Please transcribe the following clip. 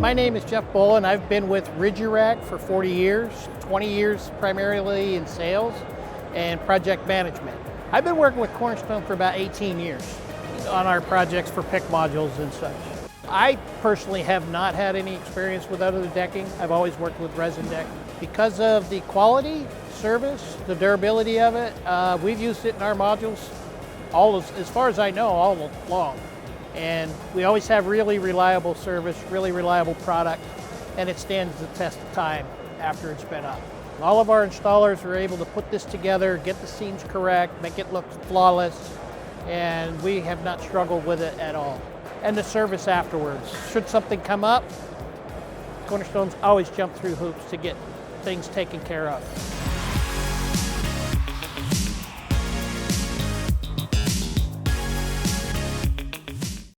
My name is Jeff Boland. I've been with Ridg-U-Rak for 40 years, 20 years primarily in sales and project management. I've been working with Cornerstone for about 18 years on our projects for PIC modules and such. I personally have not had any experience with other decking. I've always worked with ResinDek. Because of the quality, service, the durability of it, we've used it in our modules as far as I know, all along. And we always have really reliable service, really reliable product, and it stands the test of time after it's been up. All of our installers are able to put this together, get the seams correct, make it look flawless, and we have not struggled with it at all. And the service afterwards. Should something come up, Cornerstone's always jumped through hoops to get things taken care of.